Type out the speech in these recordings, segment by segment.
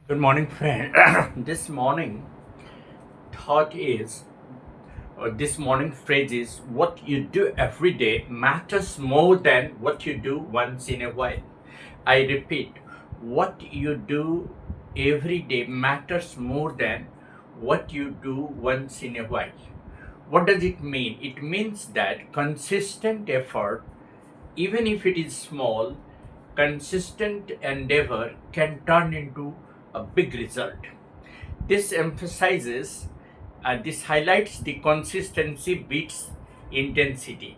Good morning, friend. This morning thought is, or this morning phrase is, what you do every day matters more than what you do once in a while. I repeat, what you do every day matters more than what you do once in a while. What does it mean? It means that consistent effort, even if it is small, consistent endeavor can turn into a big result. This emphasizes, this highlights the consistency beats intensity.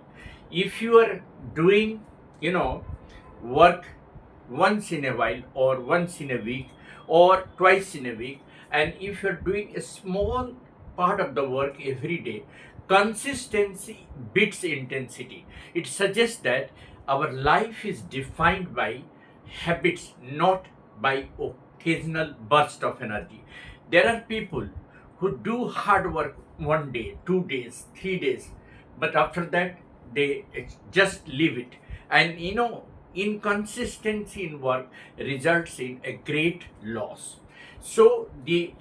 If you are doing, you know, work once in a while or once in a week or twice in a week, and if you're doing a small part of the work every day, consistency beats intensity. It suggests that our life is defined by habits, not by occasional burst of energy. There are people who do hard work 1 day, 2 days, 3 days, but after that they just leave it. And inconsistency in work results in a great loss. So the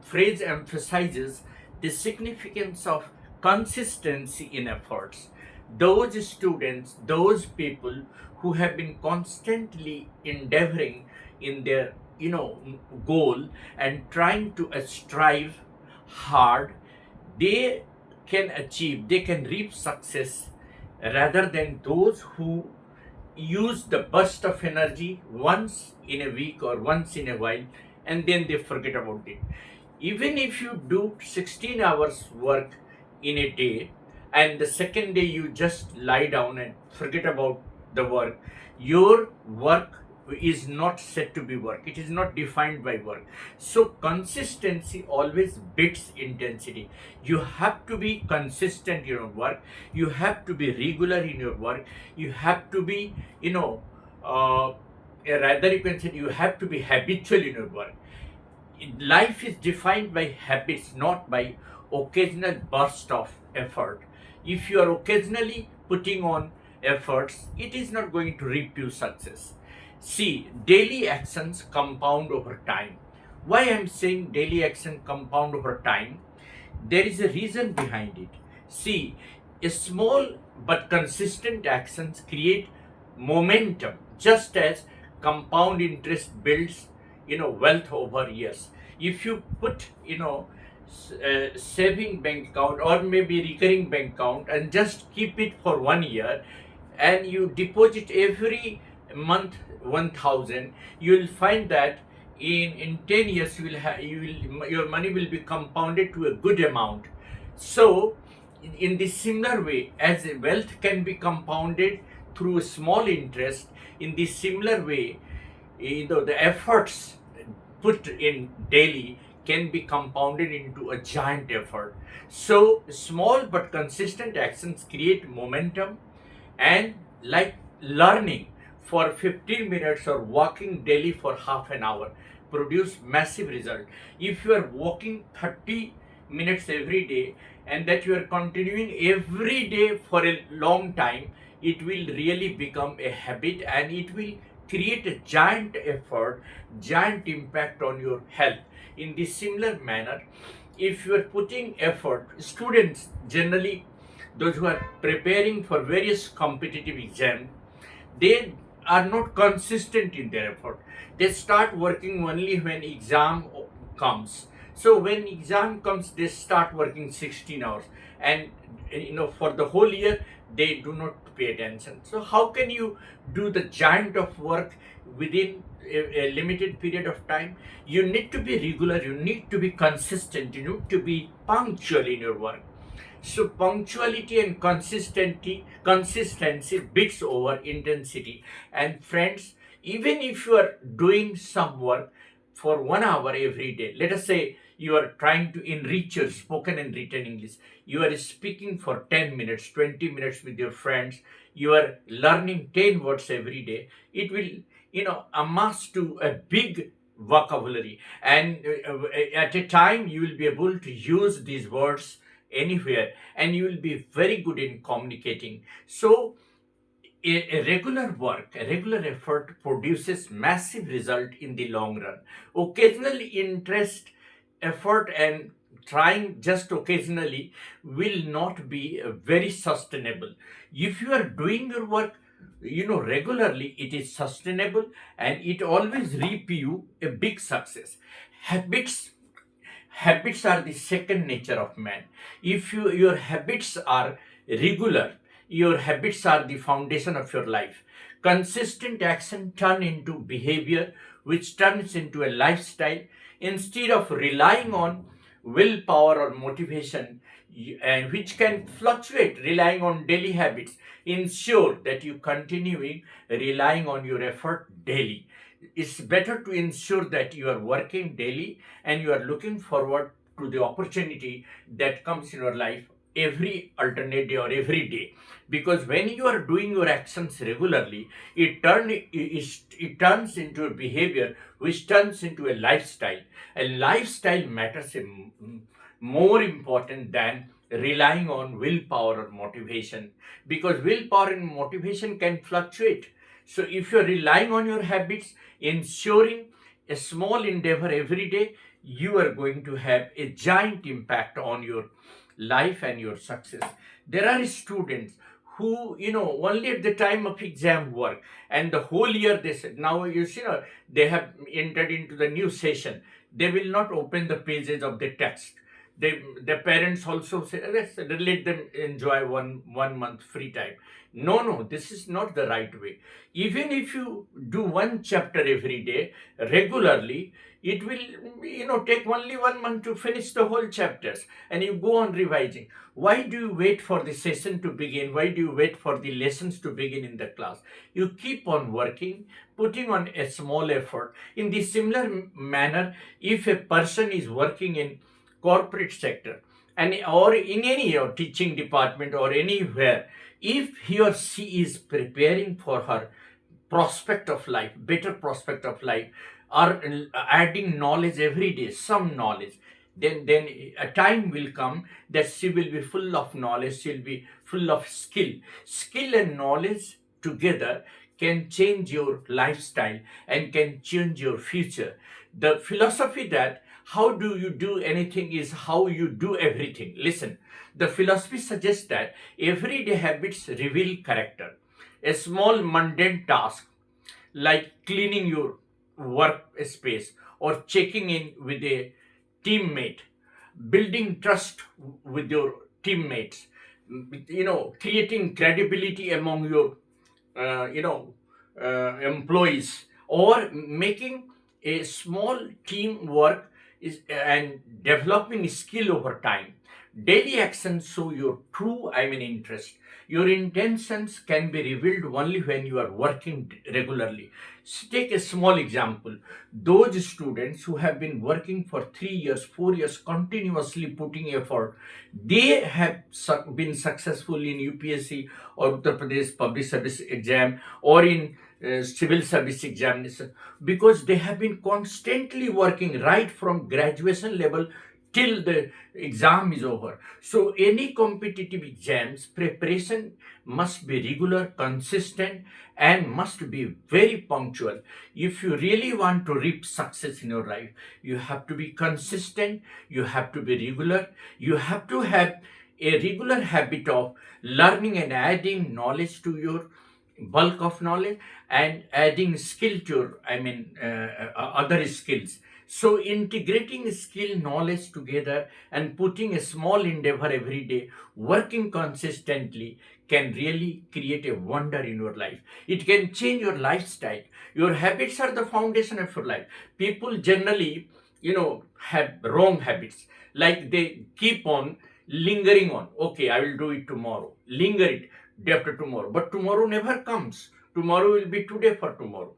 phrase emphasizes the significance of consistency in efforts. Those students, those people who have been constantly endeavoring in their goal and trying to strive hard, they they can reap success rather than those who use the burst of energy once in a week or once in a while and then they forget about it. Even if you do 16 hours work in a day and the second day you just lie down and forget about the work, your work is not said to be work. It is not defined by work. So consistency always beats intensity. You have to be consistent in your work. You have to be regular in your work. You have to be, rather you can say you have to be habitual in your work. Life is defined by habits, not by occasional burst of effort. If you are occasionally putting on efforts, it is not going to reap you success. See, daily actions compound over time. Why I'm saying daily action compound over time? There is a reason behind it. See, a small but consistent actions create momentum, just as compound interest builds, wealth over years. If you put, saving bank account or maybe recurring bank account and just keep it for 1 year, and you deposit every month 1,000, you will find that in 10 years your money will be compounded to a good amount. So in the similar way as wealth can be compounded through a small interest, in the similar way, the efforts put in daily can be compounded into a giant effort. So small but consistent actions create momentum, and like learning for 15 minutes or walking daily for half an hour produce massive result. If you are walking 30 minutes every day and that you are continuing every day for a long time, it will really become a habit and it will create a giant effort, giant impact on your health. In this similar manner, if you are putting effort, students generally, those who are preparing for various competitive exams, they are not consistent in their effort. They start working only when exam comes. So when exam comes, they start working 16 hours, and for the whole year they do not pay attention. So how can you do the giant of work within a limited period of time? You need to be regular, you need to be consistent, you need to be punctual in your work. So punctuality and consistency beats over intensity. And friends, even if you are doing some work for 1 hour every day, let us say you are trying to enrich your spoken and written English. You are speaking for 10 minutes, 20 minutes with your friends. You are learning 10 words every day. It will, amass to a big vocabulary. And at a time, you will be able to use these words anywhere and you will be very good in communicating. So A regular work, a regular effort produces massive result in the long run. Occasional interest, effort, and trying just occasionally will not be very sustainable. If you are doing your work, regularly, it is sustainable and it always reap you a big success. Habits are the second nature of man. If your habits are regular, your habits are the foundation of your life. Consistent action turn into behavior, which turns into a lifestyle. Instead of relying on willpower or motivation, and which can fluctuate, relying on daily habits, ensure that you continuing relying on your effort daily. It's better to ensure that you are working daily and you are looking forward to the opportunity that comes in your life every alternate day or every day, because when you are doing your actions regularly, it turns into a behavior which turns into a lifestyle. A lifestyle matters more important than relying on willpower or motivation, because willpower and motivation can fluctuate. So if you're relying on your habits, ensuring a small endeavor every day, you are going to have a giant impact on your life and your success. There are students who, only at the time of exam work, and the whole year they said, now they have entered into the new session. They will not open the pages of the text. The parents also say, let them enjoy one month free time. No, no, this is not the right way. Even if you do one chapter every day regularly, it will take only 1 month to finish the whole chapters, and you go on revising. Why do you wait for the session to begin? Why do you wait for the lessons to begin in the class? You keep on working, putting on a small effort. In the similar manner, if a person is working in corporate sector and or in any teaching department or anywhere, if he or she is preparing for her prospect of life, better prospect of life, or adding knowledge every day, some knowledge, then a time will come that she will be full of knowledge, she'll be full of skill and knowledge together can change your lifestyle and can change your future. The philosophy that how do you do anything is how you do everything. Listen, the philosophy suggests that everyday habits reveal character. A small mundane task like cleaning your workspace or checking in with a teammate, building trust with your teammates, creating credibility among your employees, or making a small teamwork is and developing skill over time. Daily actions show your true interest. Your intentions can be revealed only when you are working regularly. Take a small example. Those students who have been working for 3 years, 4 years, continuously putting effort, they have been successful in UPSC or Uttar Pradesh Public Service Exam or in civil service examination, because they have been constantly working right from graduation level till the exam is over. So any competitive exams preparation must be regular, consistent, and must be very punctual. If you really want to reap success in your life, you have to be consistent, you have to be regular, you have to have a regular habit of learning and adding knowledge to your bulk of knowledge, and adding skill to your other skills. So integrating skill knowledge together and putting a small endeavor every day, working consistently, can really create a wonder in your life. It can change your lifestyle. Your habits are the foundation of your life. People generally have wrong habits, like they keep on lingering on, okay, I will do it tomorrow, linger it day after tomorrow, but tomorrow never comes. Tomorrow will be today for tomorrow.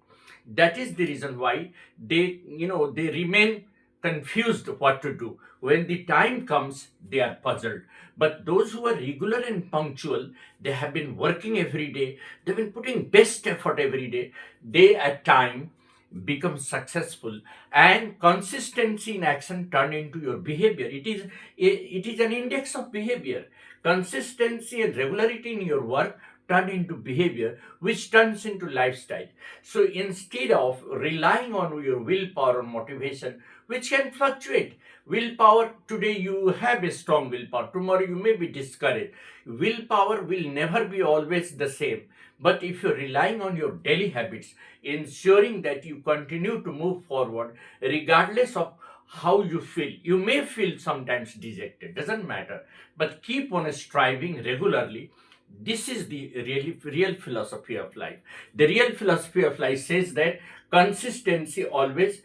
That is the reason why they remain confused what to do. When the time comes, they are puzzled. But those who are regular and punctual, they have been working every day, they've been putting best effort every day, they at time become successful, and consistency in action turn into your behavior. It is an index of behavior. Consistency and regularity in your work turn into behavior, which turns into lifestyle. So instead of relying on your willpower or motivation, which can fluctuate, willpower today you have a strong willpower, tomorrow you may be discouraged. Willpower will never be always the same. But if you're relying on your daily habits, ensuring that you continue to move forward regardless of how you feel, you may feel sometimes dejected, doesn't matter, but keep on striving regularly. This is the real philosophy of life. The real philosophy of life says that consistency always,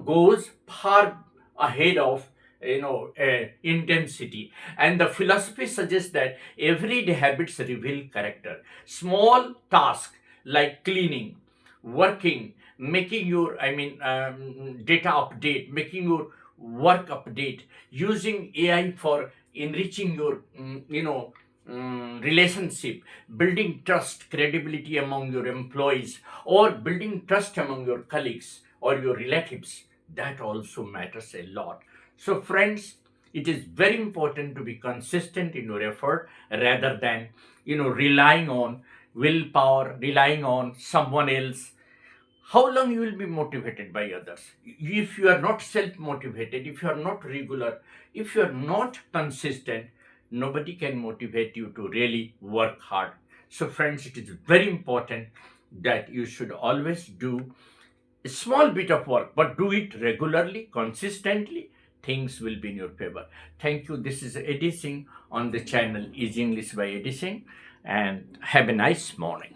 goes far ahead of, intensity. And the philosophy suggests that everyday habits reveal character. Small tasks like cleaning, working, making your, data update, making your work update, using AI for enriching your, relationship, building trust, credibility among your employees, or building trust among your colleagues or your relatives. That also matters a lot. So, friends, it is very important to be consistent in your effort rather than, relying on willpower, relying on someone else. How long you will be motivated by others? If you are not self motivated, if you are not regular, if you are not consistent, nobody can motivate you to really work hard. So friends, it is very important that you should always do a small bit of work, but do it regularly, consistently. Things will be in your favor. Thank you. This is Eddie Singh on the channel Easy English by Eddie Singh, and have a nice morning.